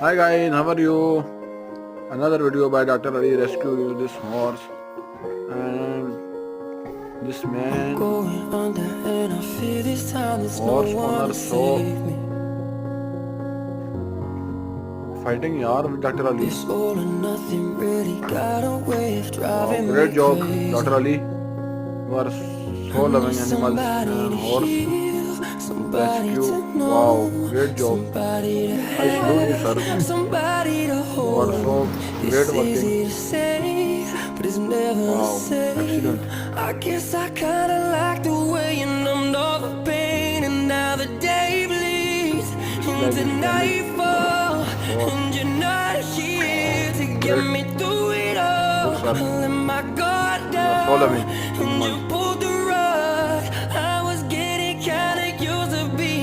Hi guys, how are you? Another video by Dr. Ali rescue this horse and this man Going under and I feel this time there's no horse one owner to so save me. fighting yaar with Dr. Ali. This all or nothing really got a way of Wow, driving great me job crazy. Dr. Ali. You are I so need loving animals somebody and to horse heal, somebody rescue. to Wow, know, great job. somebody to I salute you sir. have, somebody to You are hold. so great It's working. easy to say, but it's never the Wow, same. excellent. I guess I kinda like the way you numbed all the pain, and now the day bleeds Looks like into it's damaged nightfall, horse. and you're not here to get Great. me through it all. Good sir. I let my guard You are so down, loving and you animals. pulled